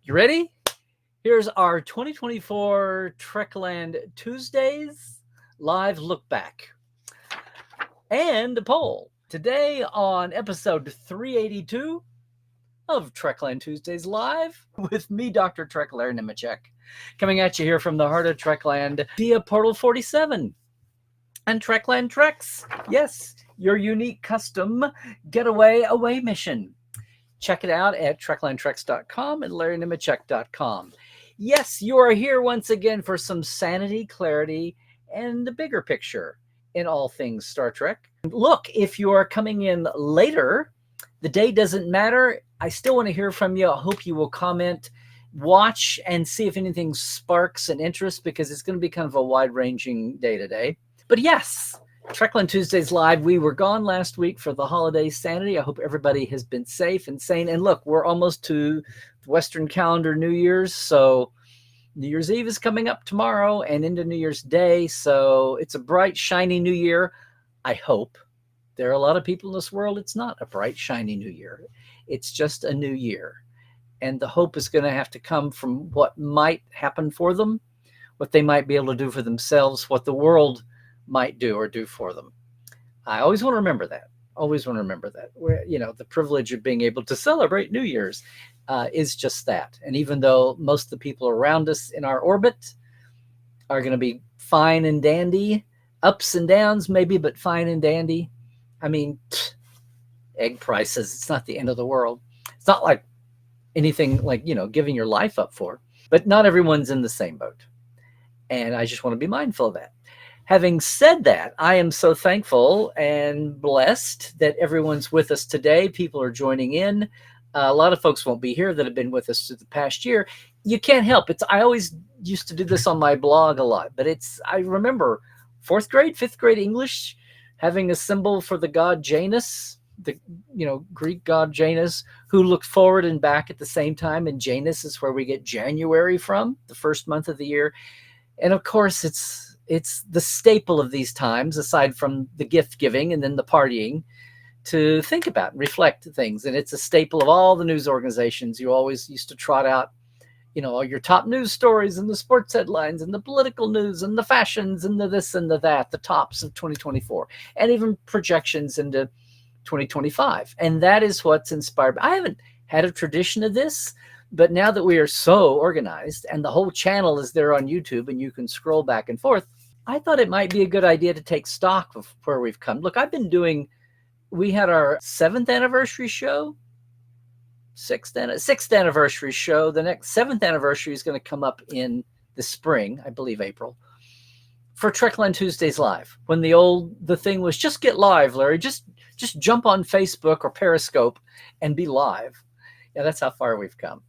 You ready? Here's our 2024 Trekland Tuesdays live look back and a poll. Today on episode 382 of Trekland Tuesdays Live with me, Dr. Trek Larry Nemecek, coming at you here from the heart of Trekland via Portal 47 and Trekland Treks. Yes, your unique custom getaway away mission. Check it out at treklandtreks.com and larrynemecek.com. Yes, you are here once again for some sanity, clarity, and the bigger picture in all things Star Trek. Look, if you are coming in later, the day doesn't matter. I still want to hear from you. I hope you will comment, watch, and see if anything sparks an interest, because it's going to be kind of a wide-ranging day today. But yes, Trekland Tuesdays Live. We were gone last week for the holiday sanity. I hope everybody has been safe and sane. And look, we're almost to the Western calendar New Year's. So New Year's Eve is coming up tomorrow and into New Year's Day. So it's a bright, shiny new year. I hope. There are a lot of people in this world. It's not a bright, shiny new year. It's just a new year. And the hope is going to have to come from what might happen for them, what they might be able to do for themselves, what the world might do or do for them. I always want to remember that. Always want to remember that. Where, the privilege of being able to celebrate New Year's is just that. And even though most of the people around us in our orbit are going to be fine and dandy, ups and downs maybe, but fine and dandy. I mean, egg prices, it's not the end of the world. It's not like anything like, giving your life up for. But not everyone's in the same boat. And I just want to be mindful of that. Having said that, I am so thankful and blessed that everyone's with us today. People are joining in. A lot of folks won't be here that have been with us through the past year. You can't help it. I always used to do this on my blog a lot, but I remember 4th grade, 5th grade English, having a symbol for the god Janus, the Greek god Janus, who looked forward and back at the same time. And Janus is where we get January from, the first month of the year. And of course, it's the staple of these times, aside from the gift giving and then the partying, to think about and reflect things. And it's a staple of all the news organizations. You always used to trot out, all your top news stories and the sports headlines and the political news and the fashions and the this and the that, the tops of 2024, and even projections into 2025. And that is what's inspired. I haven't had a tradition of this, but now that we are so organized and the whole channel is there on YouTube and you can scroll back and forth, I thought it might be a good idea to take stock of where we've come. Look, we had our 7th anniversary show, 6th anniversary show. The next 7th anniversary is going to come up in the spring, I believe April, for Trekland Tuesdays Live. When the thing was just get live, Larry, just jump on Facebook or Periscope and be live. Yeah, that's how far we've come.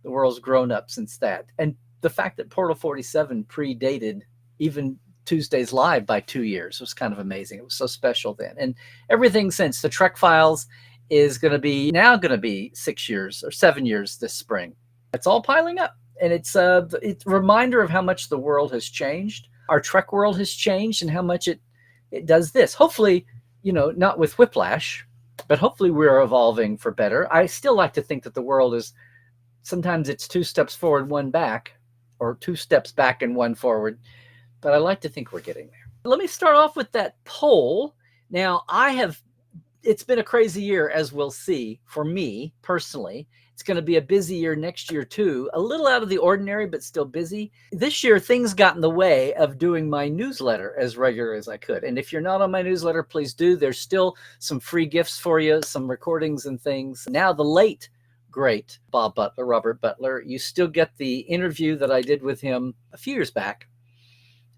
The world's grown up since that. And the fact that Portal 47 predated even Tuesdays Live by 2 years was kind of amazing. It was so special then. And everything since. The Trek Files is going to be 6 years or 7 years this spring. It's all piling up. And it's a reminder of how much the world has changed. Our Trek world has changed and how much it does this. Hopefully, not with whiplash, but hopefully we're evolving for better. I still like to think that the world is, sometimes it's 2 steps forward, 1 back, or 2 steps back and 1 forward. But I like to think we're getting there. Let me start off with that poll. Now, it's been a crazy year, as we'll see, for me personally. It's going to be a busy year next year, too. A little out of the ordinary, but still busy. This year, things got in the way of doing my newsletter as regular as I could. And if you're not on my newsletter, please do. There's still some free gifts for you, some recordings and things. Now, the late, great Robert Butler, you still get the interview that I did with him a few years back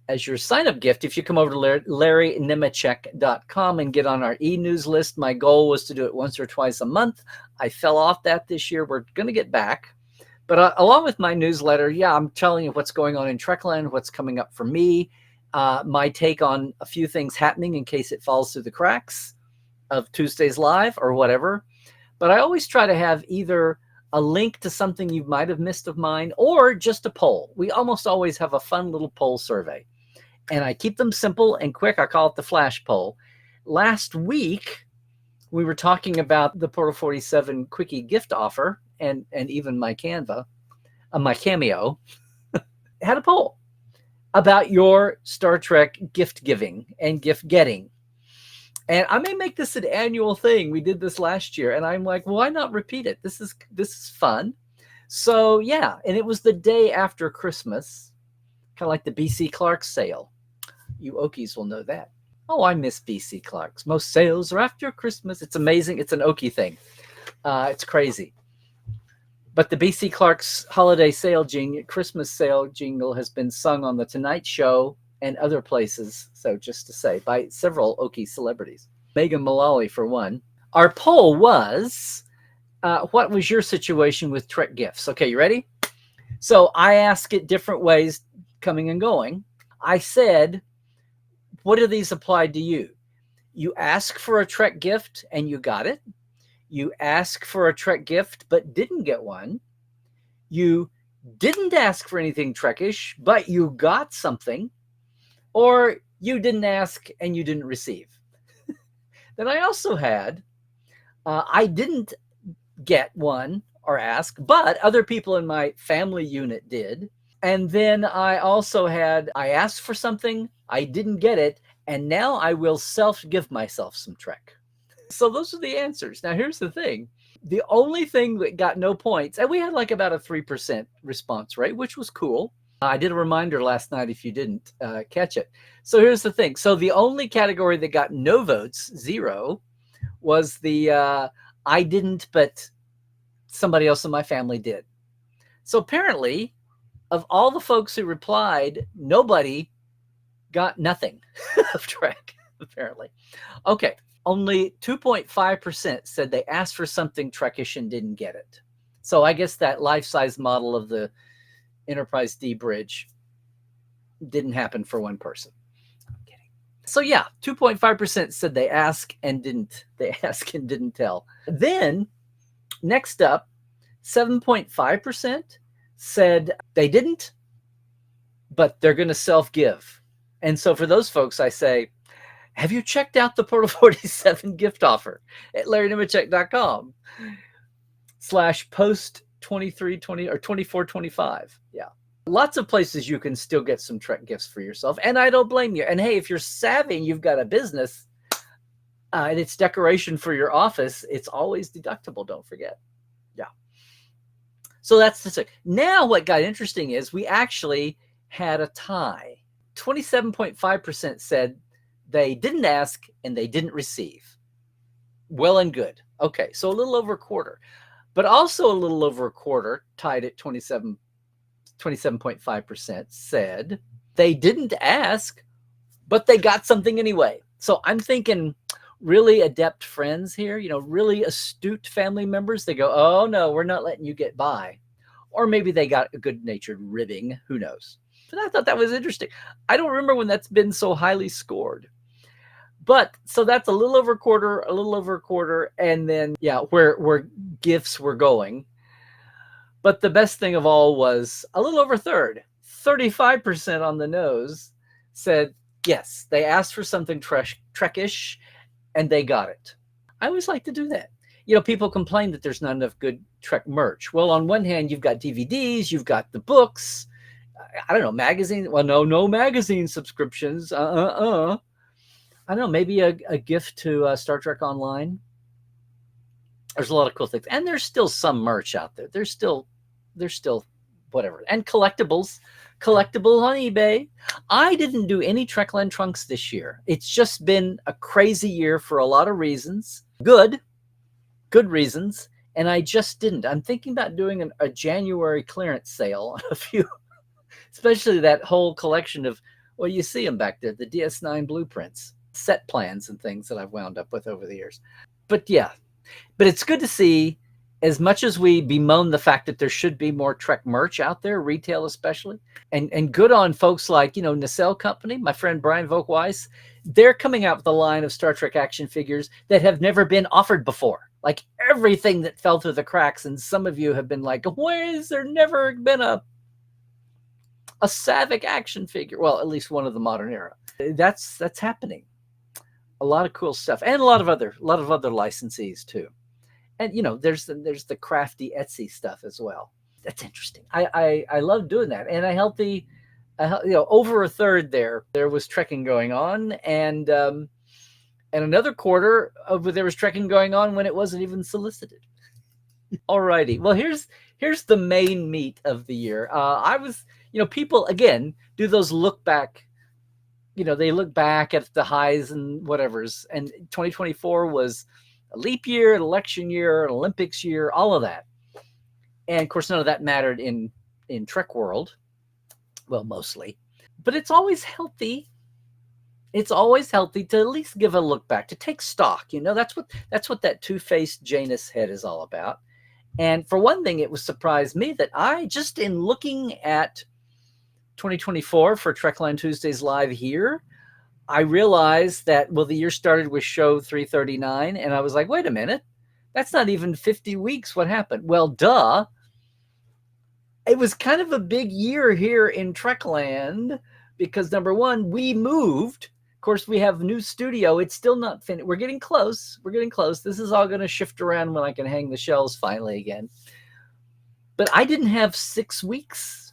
as your sign-up gift. If you come over to larrynemecek.com and get on our e-news list. My goal was to do it once or twice a month. I fell off that this year. We're going to get back. But along with my newsletter, I'm telling you what's going on in Trekland, what's coming up for me, my take on a few things happening in case it falls through the cracks of Tuesdays Live or whatever. But I always try to have either a link to something you might have missed of mine or just a poll. We almost always have a fun little poll survey. And I keep them simple and quick. I call it the flash poll. Last week, we were talking about the Portal 47 Quickie gift offer and even my Canva. my cameo, had a poll about your Star Trek gift giving and gift getting. And I may make this an annual thing. We did this last year, and I'm like, why not repeat it? This is fun. So yeah, and it was the day after Christmas, kind of like the BC Clark's sale. You Okies will know that. Oh, I miss BC Clark's. Most sales are after Christmas. It's amazing. It's an Okie thing. It's crazy. But the BC Clark's holiday sale Christmas sale jingle has been sung on The Tonight Show and other places. So just to say, by several Okie celebrities. Megan Mullally, for one. Our poll was, what was your situation with Trek gifts? Okay, you ready? So I asked it different ways, coming and going. I said, what do these apply to you? You ask for a Trek gift and you got it. You ask for a Trek gift but didn't get one. You didn't ask for anything Trekish, but you got something. Or you didn't ask and you didn't receive. Then I also had, I didn't get one or ask, but other people in my family unit did. And then I also had, I asked for something, I didn't get it, and now I will self-give myself some Trek. So those are the answers. Now here's the thing. The only thing that got no points, and we had like about a 3% response rate, which was cool. I did a reminder last night if you didn't catch it. So here's the thing. So the only category that got no votes, 0, was the I didn't, but somebody else in my family did. So apparently, of all the folks who replied, nobody got nothing of Trek, apparently. Okay, only 2.5% said they asked for something Trekish and didn't get it. So I guess that life-size model of the Enterprise D bridge didn't happen for one person. I'm kidding. So yeah, 2.5% said they ask and didn't. They ask and didn't tell. Then next up, 7.5% said they didn't, but they're going to self-give. And so for those folks, I say, have you checked out the Portal 47 gift offer at LarryNemecek.com/post 2320 or 2425? Yeah. Lots of places you can still get some Trek gifts for yourself. And I don't blame you. And hey, if you're savvy and you've got a business and it's decoration for your office, it's always deductible. Don't forget. Yeah. So that's the thing. Now what got interesting is we actually had a tie. 27.5% said they didn't ask and they didn't receive. Well and good. Okay, so a little over a quarter. But also a little over a quarter, tied at 27.5%, said they didn't ask, but they got something anyway. So I'm thinking really adept friends here, really astute family members. They go, oh, no, we're not letting you get by. Or maybe they got a good-natured ribbing. Who knows? But I thought that was interesting. I don't remember when that's been so highly scored. But so that's a little over a quarter, and then, yeah, where gifts were going. But the best thing of all was a little over a third, 35% on the nose, said, yes, they asked for something Trekish, and they got it. I always like to do that. People complain that there's not enough good Trek merch. Well, on one hand, you've got DVDs, you've got the books, I don't know, magazines. Well, no magazine subscriptions. I don't know, maybe a gift to Star Trek Online. There's a lot of cool things. And there's still some merch out there. There's still whatever. And collectibles on eBay. I didn't do any Trekland trunks this year. It's just been a crazy year for a lot of reasons. Good reasons. And I just didn't. I'm thinking about doing a January clearance sale on a few, especially that whole collection of, well, you see them back there, the DS9 blueprints, set plans and things that I've wound up with over the years. But yeah, but it's good to see, as much as we bemoan the fact that there should be more Trek merch out there, retail especially, and good on folks like, Nacelle Company, my friend Brian Volkweiss, they're coming out with a line of Star Trek action figures that have never been offered before. Like everything that fell through the cracks, and some of you have been like, why has there never been a Savick action figure? Well, at least one of the modern era. That's happening. A lot of cool stuff, and a lot of other licensees too. And there's the crafty Etsy stuff as well. That's interesting. I love doing that, and a healthy, over a third there was trekking going on, and another quarter of there was trekking going on when it wasn't even solicited. Alrighty. Well, here's the main meat of the year. I was, people again do those look back. They look back at the highs and whatever's, and 2024 was a leap year, an election year, an Olympics year, all of that. And of course, none of that mattered in Trek world. Well, mostly, but it's always healthy. It's always healthy to at least give a look back, to take stock. That's what that two-faced Janus head is all about. And for one thing, it was surprised me that I just in looking at 2024 for Trekland Tuesdays live here, I realized that, well, the year started with show 339, and I was like, wait a minute, that's not even 50 weeks. What happened? Well, duh. It was kind of a big year here in Trekland because, number one, we moved. Of course, we have a new studio. It's still not finished. We're getting close. We're getting close. This is all going to shift around when I can hang the shelves finally again. But I didn't have 6 weeks.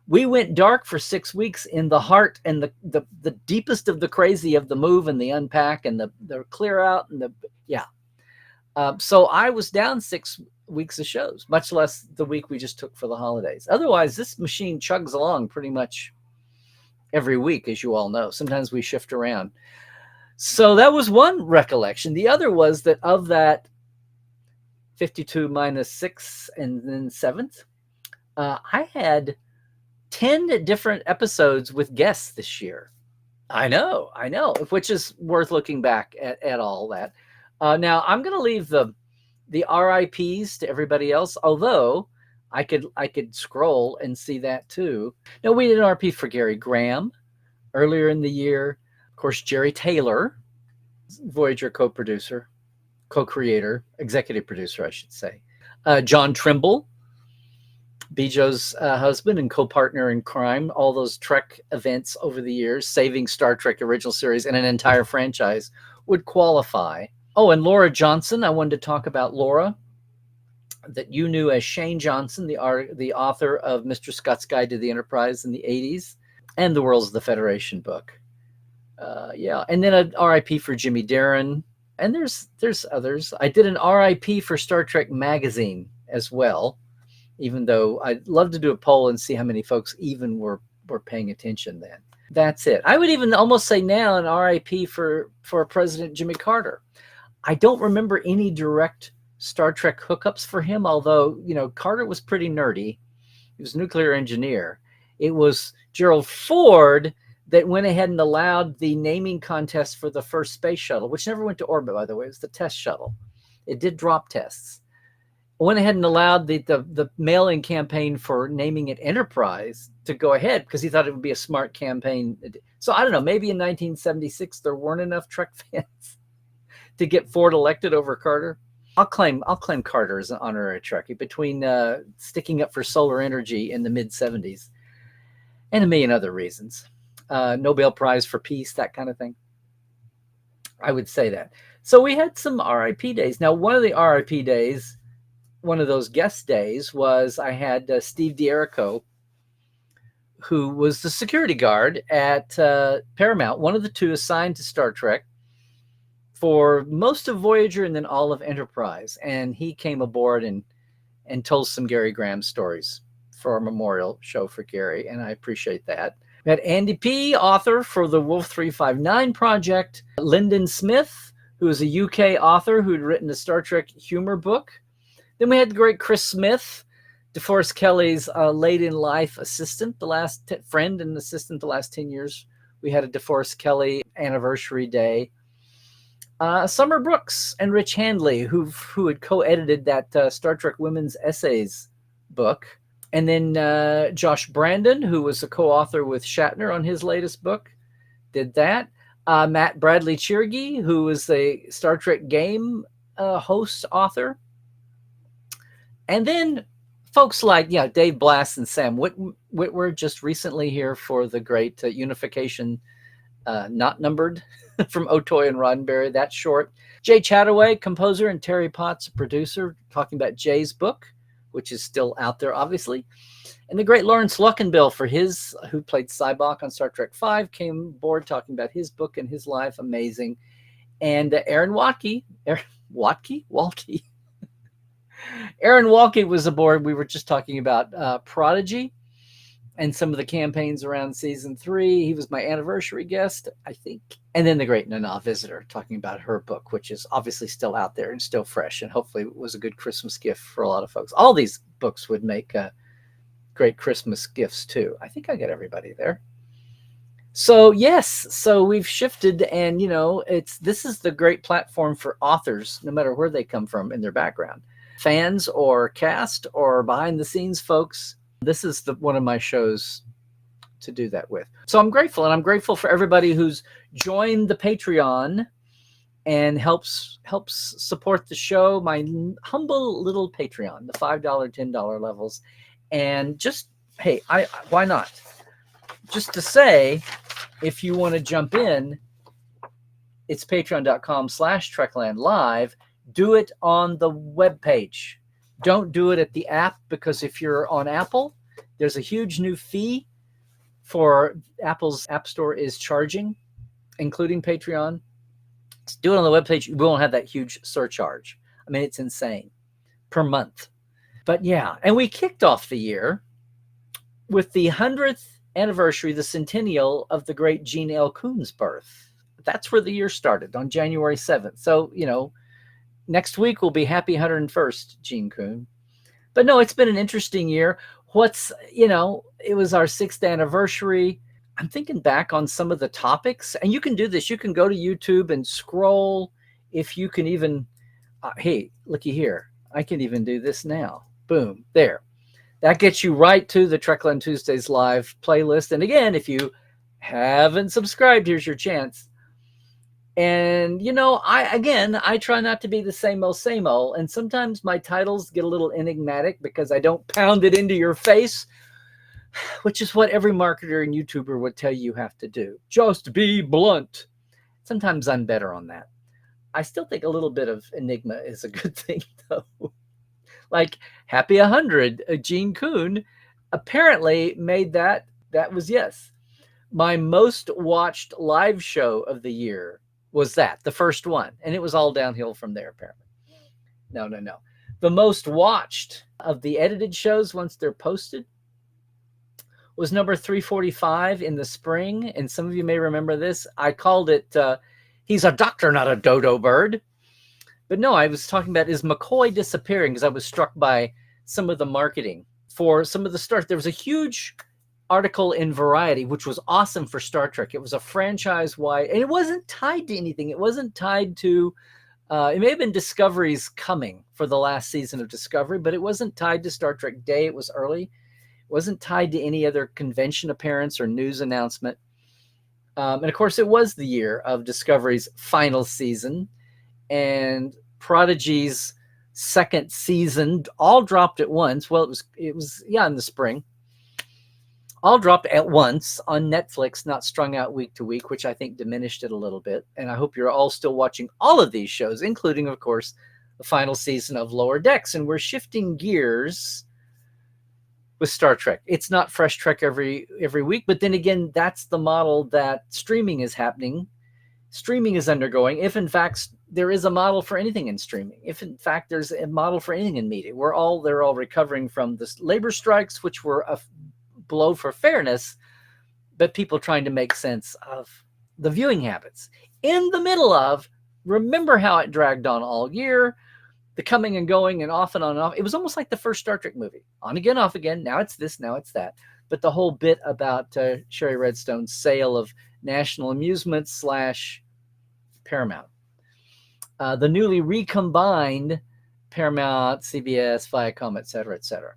We went dark for 6 weeks in the heart and the deepest of the crazy of the move and the unpack and the clear out and so I was down 6 weeks of shows, much less the week we just took for the holidays. Otherwise, this machine chugs along pretty much every week, as you all know. Sometimes we shift around. So that was one recollection. The other was that of that 52 minus 6 and then 7th, I had 10 different episodes with guests this year. I know, which is worth looking back at all that. Now, I'm going to leave the RIPs to everybody else, although I could scroll and see that too. No, we did an RIP for Gary Graham earlier in the year. Of course, Jerry Taylor, Voyager co-producer, co-creator, executive producer, I should say. John Trimble, Bijo's husband and co-partner in crime, all those Trek events over the years, saving Star Trek original series and an entire franchise would qualify. Oh, and Laura Johnson. I wanted to talk about Laura, that you knew as Shane Johnson, the author of Mr. Scott's Guide to the Enterprise in the 80s and the Worlds of the Federation book. And then an RIP for Jimmy Darren. And there's others. I did an RIP for Star Trek Magazine as well, even though I'd love to do a poll and see how many folks even were paying attention then. That's it. I would even almost say now an RIP for President Jimmy Carter. I don't remember any direct Star Trek hookups for him, although, Carter was pretty nerdy. He was a nuclear engineer. It was Gerald Ford that went ahead and allowed the naming contest for the first space shuttle, which never went to orbit, by the way. It was the test shuttle. It did drop tests. Went ahead and allowed the mail-in campaign for naming it Enterprise to go ahead because he thought it would be a smart campaign. So I don't know, maybe in 1976 there weren't enough Trek fans to get Ford elected over Carter. I'll claim Carter as an honorary Trekkie between sticking up for solar energy in the mid-70s and a million other reasons. Nobel Prize for Peace, that kind of thing. I would say that. So we had some RIP days. Now, one of the RIP days, one of those guest days, was I had Steve D'Erico, who was the security guard at Paramount, one of the two assigned to Star Trek for most of Voyager and then all of Enterprise. And he came aboard and told some Gary Graham stories for a memorial show for Gary, and I appreciate that. We had Andy P., author for the Wolf 359 project. Lyndon Smith, who is a UK author who'd written a Star Trek humor book. Then we had the great Chris Smith, DeForest Kelley's late-in-life assistant, the last friend and assistant the last 10 years. We had a DeForest Kelley anniversary day. Summer Brooks and Rich Handley, who had co-edited that Star Trek Women's Essays book. And then Josh Brandon, who was a co-author with Shatner on his latest book, did that. Matt Bradley Chirgy, who was a Star Trek game host author. And then folks like Dave Blass and Sam Witwer just recently here for the great Unification Not Numbered from Otoy and Roddenberry. That's short. Jay Chataway, composer, and Terry Potts, producer, talking about Jay's book, which is still out there, obviously. And the great Lawrence Luckinbill, who played Cybok on Star Trek V, came aboard talking about his book and his life. Amazing. And Aaron Waltke Aaron Waltke was aboard. We were just talking about Prodigy and some of the campaigns around season 3. He was my anniversary guest, I think. And then the great Nana Visitor talking about her book, which is obviously still out there and still fresh, and hopefully it was a good Christmas gift for a lot of folks. All these books would make great Christmas gifts too. I think I got everybody there. So yes, so we've shifted, and this is the great platform for authors, no matter where they come from in their background, fans or cast or behind the scenes folks. This is one of my shows to do that with. So I'm grateful, and I'm grateful for everybody who's joined the Patreon and helps support the show, my humble little Patreon, the $5, $10 levels. And just, hey, why not? Just to say, if you want to jump in, it's patreon.com/Trekland Live. Do it on the webpage. Don't do it at the app, because if you're on Apple, there's a huge new fee for Apple's App Store is charging, including Patreon. So do it on the webpage. We won't have that huge surcharge. I mean, it's insane per month. But yeah, and we kicked off the year with the 100th anniversary, the centennial of the great Gene L. Coon's birth. That's where the year started, on January 7th. So, next week will be happy 101st, Gene Coon. But no, it's been an interesting year. It was our 6th anniversary. I'm thinking back on some of the topics, and you can do this. You can go to YouTube and scroll. If you can even, hey, looky here. I can even do this now. Boom, there. That gets you right to the Trekland Tuesdays Live playlist. And again, if you haven't subscribed, here's your chance. And, I try not to be the same old. And sometimes my titles get a little enigmatic because I don't pound it into your face, which is what every marketer and YouTuber would tell you have to do. Just be blunt. Sometimes I'm better on that. I still think a little bit of enigma is a good thing, though. Like Happy 100, Gene Coon apparently made that was, yes, my most watched live show of the year was the first one. And it was all downhill from there, apparently. No. The most watched of the edited shows once they're posted was number 345 in the spring. And some of you may remember this. I called it, He's a Doctor, Not a Dodo Bird. But no, I was talking about, is McCoy disappearing? Because I was struck by some of the marketing for some of the stars. There was a huge article in Variety, which was awesome for Star Trek. It was a franchise-wide, and it wasn't tied to anything. It wasn't tied to, it may have been Discovery's coming for the last season of Discovery, but it wasn't tied to Star Trek Day. It was early. It wasn't tied to any other convention appearance or news announcement. And of course, it was the year of Discovery's final season, and Prodigy's second season all dropped at once. Well, it was in the spring. All dropped at once on Netflix, not strung out week to week, which I think diminished it a little bit. And I hope you're all still watching all of these shows, including, of course, the final season of Lower Decks. And we're shifting gears with Star Trek. It's not fresh Trek every week, but then again, that's the model that streaming is happening. Streaming is undergoing. If in fact there is a model for anything in streaming, if in fact there's a model for anything in media, they're all recovering from the labor strikes, which were a blow for fairness, but people trying to make sense of the viewing habits in the middle of, remember how it dragged on all year, the coming and going and off and on and off. It was almost like the first Star Trek movie, on again, off again. Now it's this, now it's that. But the whole bit about Sherry Redstone's sale of National Amusements / Paramount, the newly recombined Paramount, CBS, Viacom, et cetera,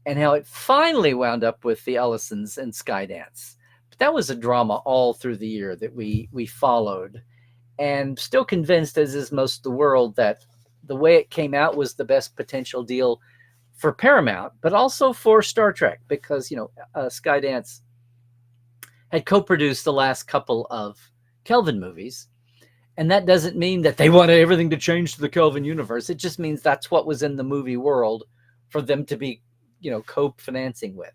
and how it finally wound up with the Ellisons and Skydance. But that was a drama all through the year that we followed, and still convinced, as is most of the world, that the way it came out was the best potential deal for Paramount, but also for Star Trek, because Skydance had co-produced the last couple of Kelvin movies. And that doesn't mean that they wanted everything to change to the Kelvin universe. It just means that's what was in the movie world for them to be, co-financing with.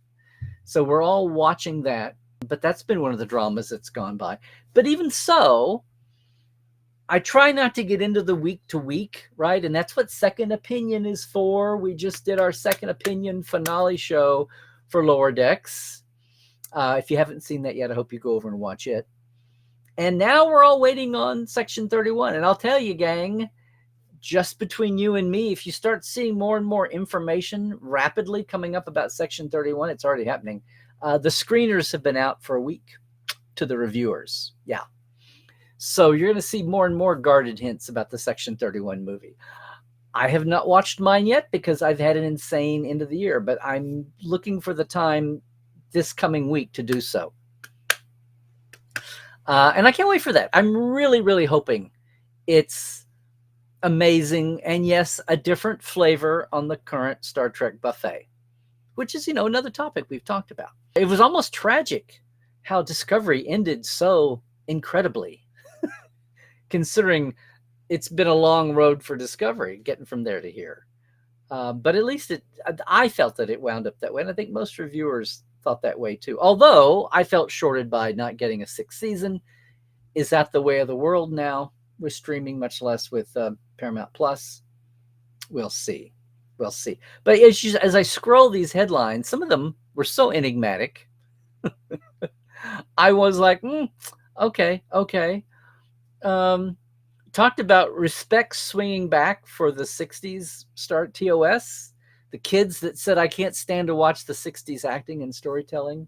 So we're all watching that, but that's been one of the dramas that's gone by. But even so, I try not to get into the week to week, right? And that's what Second Opinion is for. We just did our Second Opinion finale show for Lower Decks. If you haven't seen that yet, I hope you go over and watch it. And now we're all waiting on Section 31. And I'll tell you, gang, just between you and me, if you start seeing more and more information rapidly coming up about Section 31, it's already happening. The screeners have been out for a week to the reviewers. Yeah. So you're going to see more and more guarded hints about the Section 31 movie. I have not watched mine yet because I've had an insane end of the year, but I'm looking for the time this coming week to do so. And I can't wait for that. I'm really, really hoping it's amazing. And yes, a different flavor on the current Star Trek buffet, which is, another topic we've talked about. It was almost tragic how Discovery ended so incredibly, considering it's been a long road for Discovery getting from there to here. But at least I felt that it wound up that way. And I think most reviewers thought that way too. Although I felt shorted by not getting a 6th season. Is that the way of the world now? We're streaming, much less with Paramount Plus. We'll see. We'll see. But as I scroll these headlines, some of them were so enigmatic. I was like, okay. Talked about respect swinging back for the 60s start TOS. The kids that said, I can't stand to watch the 60s acting and storytelling.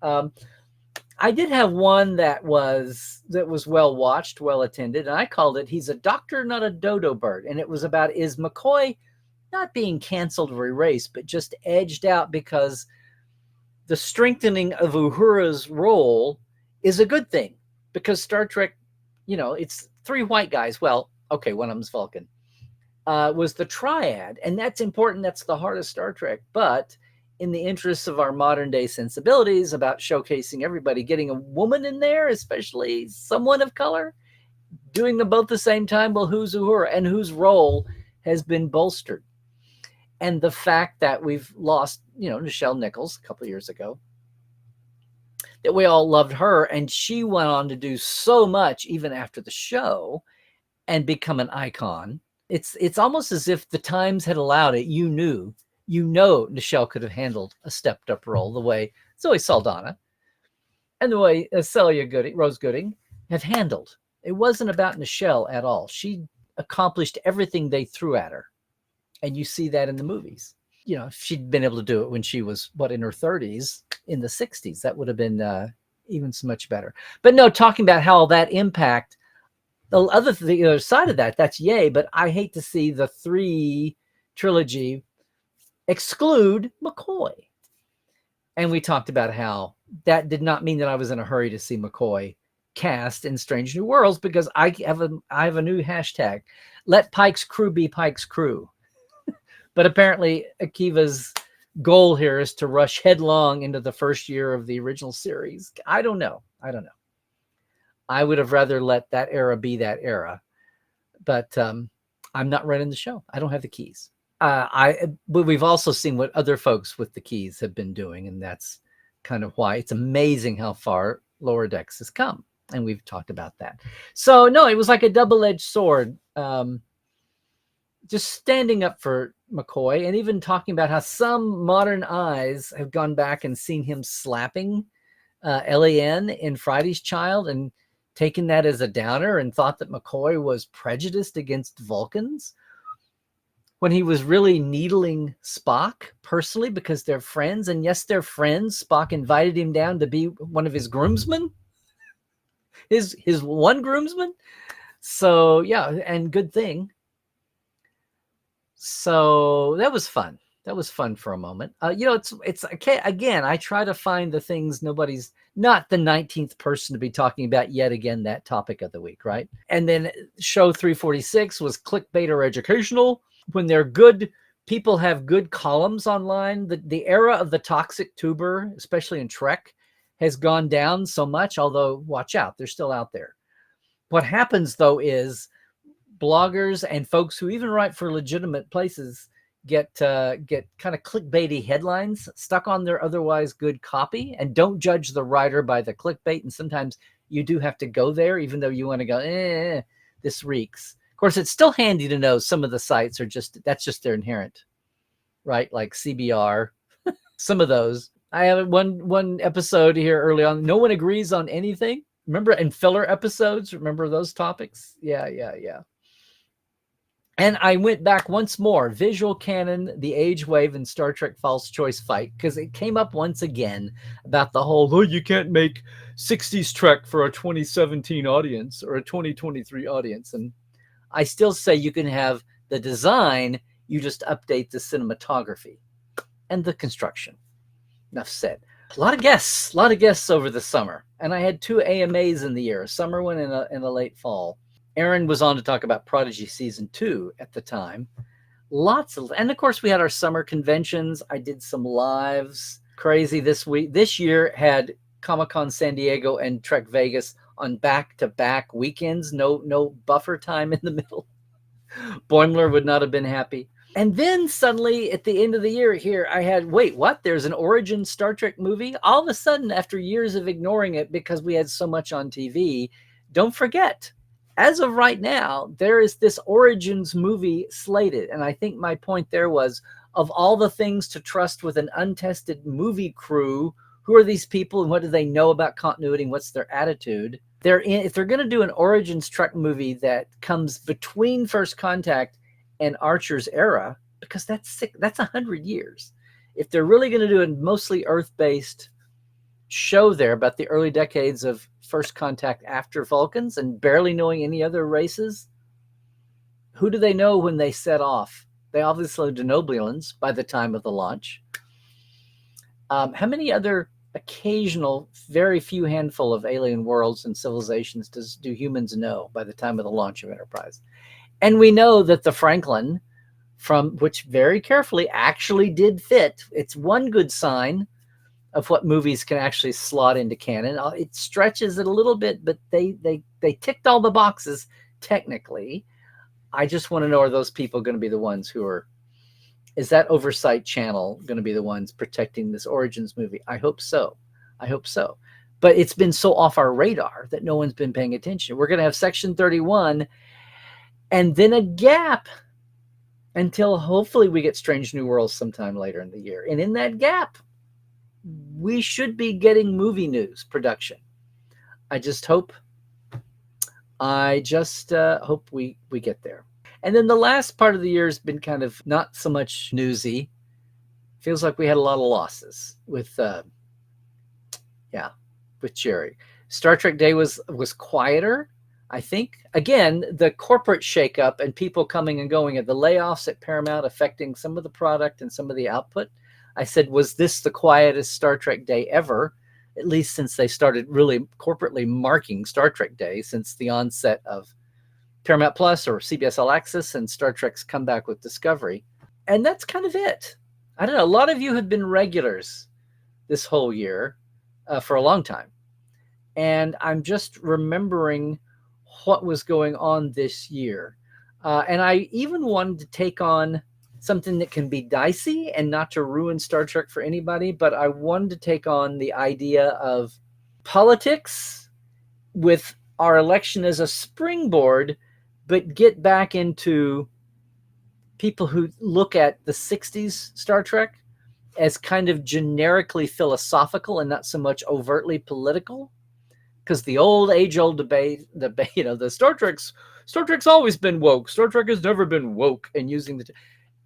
I did have one that was well watched, well attended, and I called it "He's a Doctor, Not a Dodo Bird." And it was about, is McCoy not being canceled or erased, but just edged out because the strengthening of Uhura's role is a good thing, because Star Trek, it's 3 white guys. Well, okay, one of them's Vulcan. Was the triad, and that's important. That's the heart of Star Trek. But in the interests of our modern day sensibilities about showcasing everybody, getting a woman in there, especially someone of color, doing them both at the same time, well, who's Uhura and whose role has been bolstered? And the fact that we've lost, Nichelle Nichols a couple of years ago, that we all loved her, and she went on to do so much even after the show and become an icon. It's almost as if the times had allowed it. Nichelle could have handled a stepped up role the way Zoe Saldana and the way Rose Gooding have handled. It wasn't about Nichelle at all. She accomplished everything they threw at her. And you see that in the movies. If she'd been able to do it when she was, in her 30s, in the 60s, that would have been even so much better. But no, talking about how that impact, the other side of that, that's yay. But I hate to see the 3 trilogy exclude McCoy. And we talked about how that did not mean that I was in a hurry to see McCoy cast in Strange New Worlds, because I have a new hashtag: let Pike's crew be Pike's crew. But apparently Akiva's goal here is to rush headlong into the first year of the original series. I don't know. I would have rather let that era be that era. But I'm not running the show. I don't have the keys. But we've also seen what other folks with the keys have been doing, and that's kind of why it's amazing how far Lower Decks has come. And we've talked about that. So no, it was like a double-edged sword. Just standing up for McCoy, and even talking about how some modern eyes have gone back and seen him slapping L.A.N. in Friday's Child and taken that as a downer and thought that McCoy was prejudiced against Vulcans, when he was really needling Spock personally because they're friends. And yes, they're friends. Spock invited him down to be one of his groomsmen, his one groomsman. So yeah, and good thing. So that was fun. That was fun for a moment. It's okay. Again, I try to find the things nobody's, not the 19th person to be talking about yet again, that topic of the week, right? And then show 346 was clickbait or educational. When they're good, people have good columns online. The era of the toxic tuber, especially in Trek, has gone down so much, although watch out, they're still out there. What happens though is bloggers and folks who even write for legitimate places get kind of clickbaity headlines stuck on their otherwise good copy, and don't judge the writer by the clickbait. And sometimes you do have to go there, even though you want to go, this reeks. Of course, it's still handy to know some of the sites are that's just their inherent, right? Like CBR, some of those. I have one episode here early on. No one agrees on anything. Remember in filler episodes? Remember those topics? Yeah. And I went back once more, visual canon, the age wave, and Star Trek false choice fight, because it came up once again about the whole, you can't make 60s Trek for a 2017 audience or a 2023 audience. And I still say you can have the design, you just update the cinematography and the construction. Enough said. A lot of guests over the summer. And I had 2 AMAs in the year, a summer one and a late fall. Aaron was on to talk about Prodigy Season 2 at the time. And of course we had our summer conventions. I did some lives. Crazy this year had Comic-Con San Diego and Trek Vegas on back-to-back weekends. No buffer time in the middle. Boimler would not have been happy. And then suddenly at the end of the year here, I had, wait, what? There's an Origins Star Trek movie? All of a sudden, after years of ignoring it because we had so much on TV, don't forget, as of right now, there is this Origins movie slated. And I think my point there was, of all the things to trust with an untested movie crew, who are these people and what do they know about continuity and what's their attitude? If they're going to do an Origins Trek movie that comes between First Contact and Archer's era, because that's 100 years. If they're really going to do a mostly Earth-based show there about the early decades of First Contact after Vulcans and barely knowing any other races, who do they know when they set off? They obviously know Denobulans by the time of the launch. How many other occasional, very few handful of alien worlds and civilizations do humans know by the time of the launch of Enterprise? And we know that the Franklin, from which very carefully actually did fit. It's one good sign of what movies can actually slot into canon. It stretches it a little bit, but they ticked all the boxes technically. I just want to know, are those people going to be the ones is that oversight channel going to be the ones protecting this Origins movie? I hope so. But it's been so off our radar that no one's been paying attention. We're going to have Section 31 and then a gap until hopefully we get Strange New Worlds sometime later in the year. And in that gap, we should be getting movie news production. I just hope we get there. And then the last part of the year has been kind of not so much newsy. Feels like we had a lot of losses with Jerry. Star Trek Day was quieter, I think. Again, the corporate shakeup and people coming and going, and the layoffs at Paramount affecting some of the product and some of the output. I said, was this the quietest Star Trek Day ever? At least since they started really corporately marking Star Trek Day since the onset of Paramount Plus or CBS All Access and Star Trek's comeback with Discovery. And that's kind of it. I don't know. A lot of you have been regulars this whole year for a long time. And I'm just remembering what was going on this year. And I even wanted to take on something that can be dicey and not to ruin Star Trek for anybody, but I wanted to take on the idea of politics with our election as a springboard, but get back into people who look at the 60s Star Trek as kind of generically philosophical and not so much overtly political. Because the age-old debate, the Star Trek's always been woke. Star Trek has never been woke, and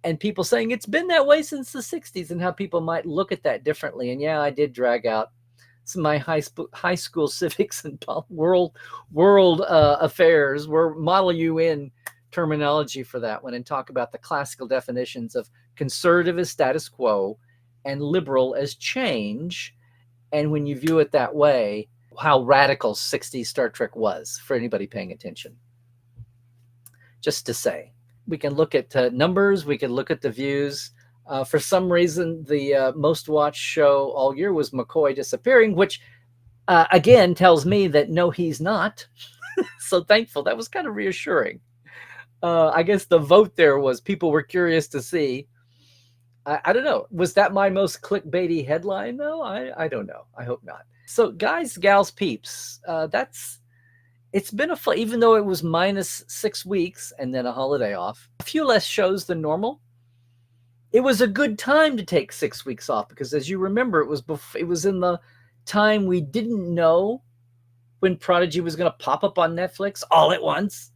and people saying it's been that way since the 60s, and how people might look at that differently. And yeah, I did drag out some of my high school civics and world affairs, were Model UN terminology for that one, and talk about the classical definitions of conservative as status quo and liberal as change. And when you view it that way, how radical 60s Star Trek was for anybody paying attention. Just to say, we can look at numbers, we can look at the views. For some reason, the most watched show all year was McCoy disappearing, which again tells me that no, he's not. So thankful. That was kind of reassuring. I guess the vote there was people were curious to see. I don't know. Was that my most clickbaity headline? No, I don't know. I hope not. So, guys, gals, peeps, it's been even though it was minus 6 weeks and then a holiday off, a few less shows than normal. It was a good time to take 6 weeks off because, as you remember, it was in the time we didn't know when Prodigy was going to pop up on Netflix all at once,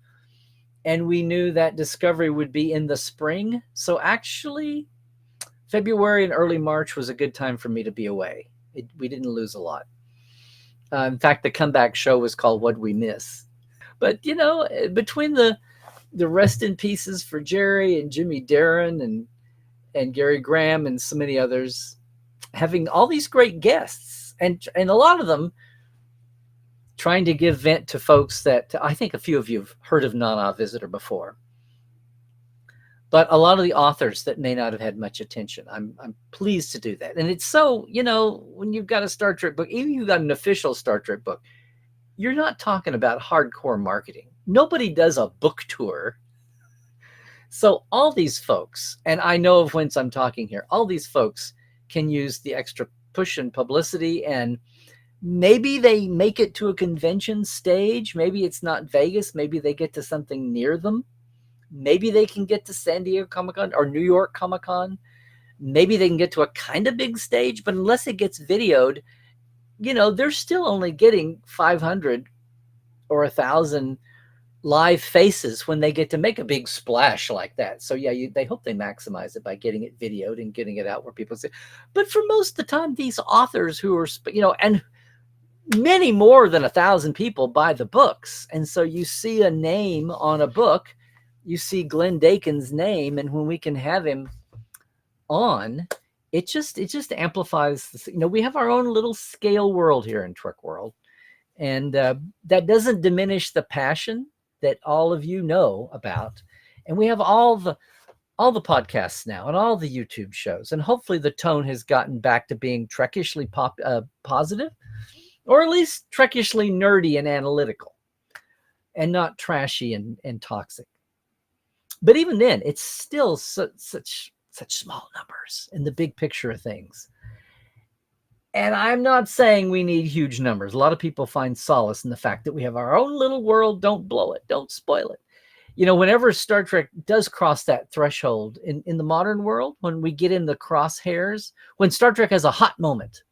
and we knew that Discovery would be in the spring. So actually, February and early March was a good time for me to be away. We didn't lose a lot. In fact, the comeback show was called What'd We Miss? But, between the rest in pieces for Jerry and Jimmy Darren and Gary Graham and so many others, having all these great guests and a lot of them trying to give vent to folks that I think a few of you have heard of Nana Visitor before. But a lot of the authors that may not have had much attention, I'm pleased to do that. And it's so, when you've got a Star Trek book, even if you've got an official Star Trek book, you're not talking about hardcore marketing. Nobody does a book tour. So all these folks, and I know of whence I'm talking here, all these folks can use the extra push and publicity, and maybe they make it to a convention stage. Maybe it's not Vegas. Maybe they get to something near them. Maybe they can get to San Diego Comic-Con or New York Comic-Con. Maybe they can get to a kind of big stage, but unless it gets videoed, they're still only getting 500 or 1,000 live faces when they get to make a big splash like that. So yeah, they hope they maximize it by getting it videoed and getting it out where people see. But for most of the time, these authors who are, and many more than 1,000 people buy the books. And so you see a name on a book, you see Glenn Dakin's name, and when we can have him on, it just amplifies. We have our own little scale world here in Trek World, and that doesn't diminish the passion that all of you know about. And we have all the podcasts now and all the YouTube shows, and hopefully the tone has gotten back to being Trekishly positive, or at least Trekishly nerdy and analytical, and not trashy and toxic. But even then, it's still such small numbers in the big picture of things. And I'm not saying we need huge numbers. A lot of people find solace in the fact that we have our own little world. Don't blow it. Don't spoil it. Whenever Star Trek does cross that threshold in the modern world, when we get in the crosshairs, when Star Trek has a hot moment,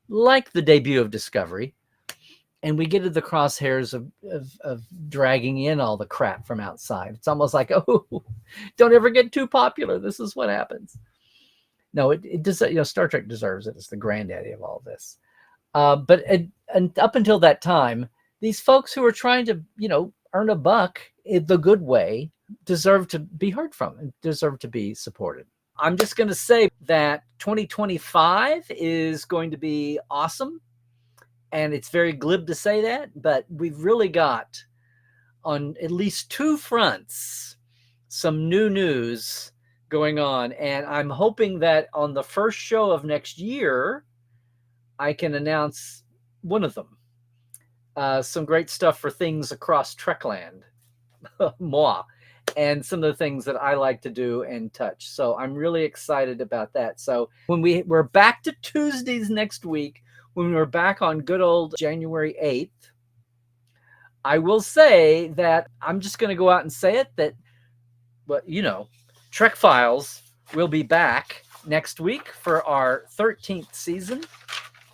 like the debut of Discovery, and we get to the crosshairs of dragging in all the crap from outside. It's almost like, oh, don't ever get too popular. This is what happens. No, it does. Star Trek deserves it. It's the granddaddy of all this. But up until that time, these folks who are trying to, earn a buck in the good way deserve to be heard from and deserve to be supported. I'm just going to say that 2025 is going to be awesome. And it's very glib to say that, but we've really got on at least two fronts some new news going on. And I'm hoping that on the first show of next year, I can announce one of them. Some great stuff for things across Trekland, moi, and some of the things that I like to do and touch. So I'm really excited about that. So when we're back to Tuesdays next week, when we're back on good old January 8th, I will say that I'm just going to go out and say it that, but Trek Files will be back next week for our 13th season.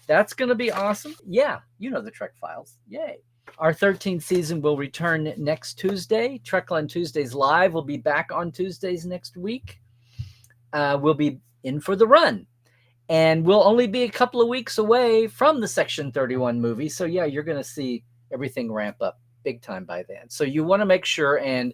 That's going to be awesome. Yeah, the Trek Files. Yay. Our 13th season will return next Tuesday. Trekland Tuesdays Live will be back on Tuesdays next week. We'll be in for the run. And we'll only be a couple of weeks away from the Section 31 movie. So, yeah, you're going to see everything ramp up big time by then. So you want to make sure and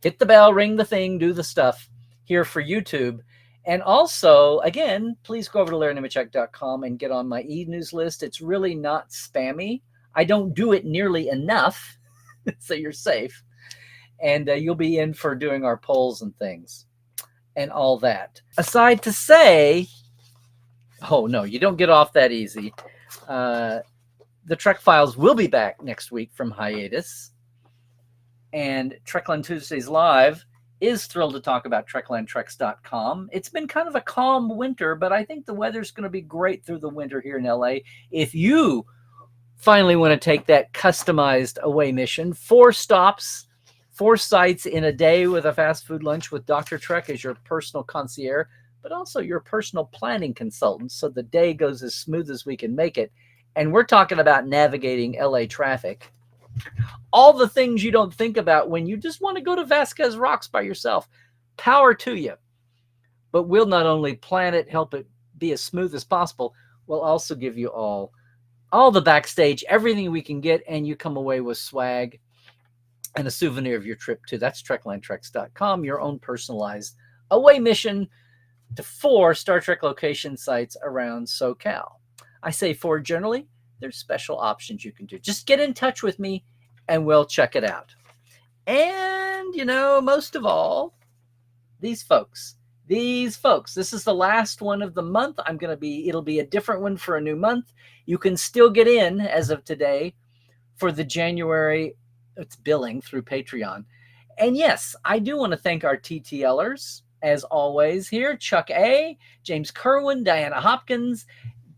hit the bell, ring the thing, do the stuff here for YouTube. And also, again, please go over to LarryNemecek.com and get on my e-news list. It's really not spammy. I don't do it nearly enough, so you're safe. And you'll be in for doing our polls and things and all that. Aside to say... Oh, no, you don't get off that easy. The Trek Files will be back next week from hiatus. And Trekland Tuesdays Live is thrilled to talk about TreklandTreks.com. It's been kind of a calm winter, but I think the weather's going to be great through the winter here in LA. If you finally want to take that customized away mission, 4 stops, 4 sites in a day with a fast food lunch with Dr. Trek as your personal concierge, but also your personal planning consultant, so the day goes as smooth as we can make it. And we're talking about navigating LA traffic. All the things you don't think about when you just want to go to Vasquez Rocks by yourself. Power to you. But we'll not only plan it, help it be as smooth as possible, we'll also give you all the backstage, everything we can get, and you come away with swag and a souvenir of your trip too. That's TreklandTreks.com, your own personalized away mission to 4 Star Trek location sites around SoCal. I say 4 generally. There's special options you can do. Just get in touch with me and we'll check it out. And, most of all, these folks, this is the last one of the month. It'll be a different one for a new month. You can still get in as of today for the January, it's billing through Patreon. And yes, I do want to thank our TTLers, as always here. Chuck A., James Kerwin, Diana Hopkins,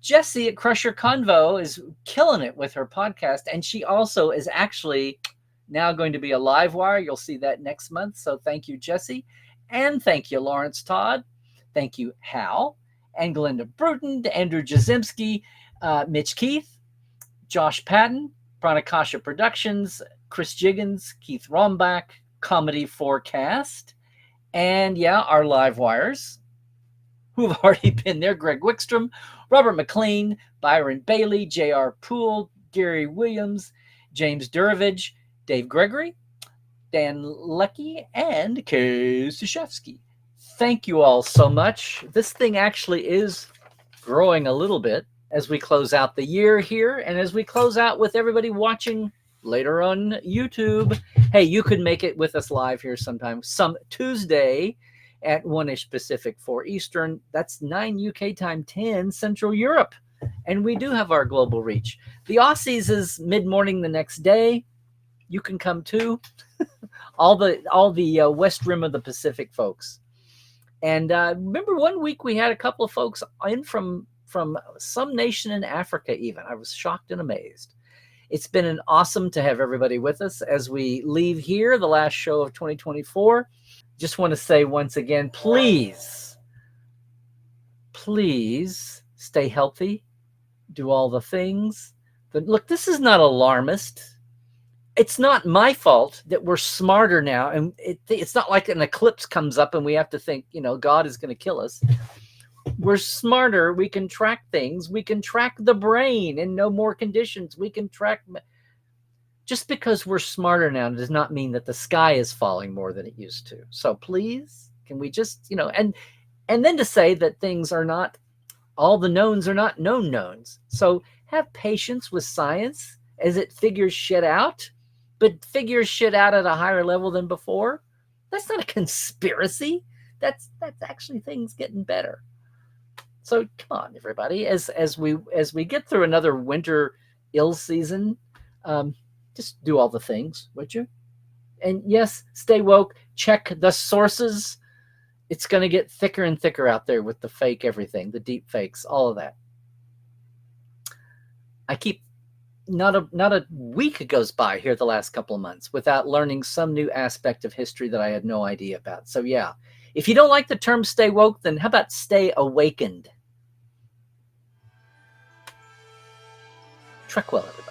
Jessie at Crusher Convo is killing it with her podcast. And she also is actually now going to be a live wire. You'll see that next month. So thank you, Jessie. And thank you, Lawrence Todd. Thank you, Hal, and Glenda Bruton, Andrew Jazimski, Mitch Keith, Josh Patton, Pranakasha Productions, Chris Jiggins, Keith Rombach, Comedy Forecast, and our live wires, who have already been there: Greg Wickstrom, Robert McLean, Byron Bailey, J.R. Poole, Gary Williams, James Durovich, Dave Gregory, Dan Leckie, and Kay Sushevsky. Thank you all so much. This thing actually is growing a little bit as we close out the year here, and as we close out with everybody watching later on YouTube. Hey, you could make it with us live here sometime, some Tuesday at 1-ish Pacific, 4 Eastern. That's 9 UK time, 10 Central Europe. And we do have our global reach. The Aussies is mid-morning the next day. You can come too. all the west rim of the Pacific folks. And remember one week we had a couple of folks in from some nation in Africa even. I was shocked and amazed. It's been awesome to have everybody with us as we leave here, the last show of 2024. Just want to say once again, please stay healthy, do all the things. But look, this is not alarmist. It's not my fault that we're smarter now. And it's not like an eclipse comes up and we have to think, God is going to kill us. We're smarter. We can track things. We can track the brain in no more conditions. We can track. Just because we're smarter now does not mean that the sky is falling more than it used to. So please, can we just, and then to say that things are not, all the knowns are not known knowns. So have patience with science as it figures shit out, but figures shit out at a higher level than before. That's not a conspiracy. That's actually things getting better. So come on, everybody, as we get through another winter ill season, just do all the things, would you? And yes, stay woke. Check the sources. It's going to get thicker and thicker out there with the fake everything, the deep fakes, all of that. I keep not a week goes by here the last couple of months without learning some new aspect of history that I had no idea about. So yeah, if you don't like the term stay woke, then how about stay awakened? Trek well, everybody.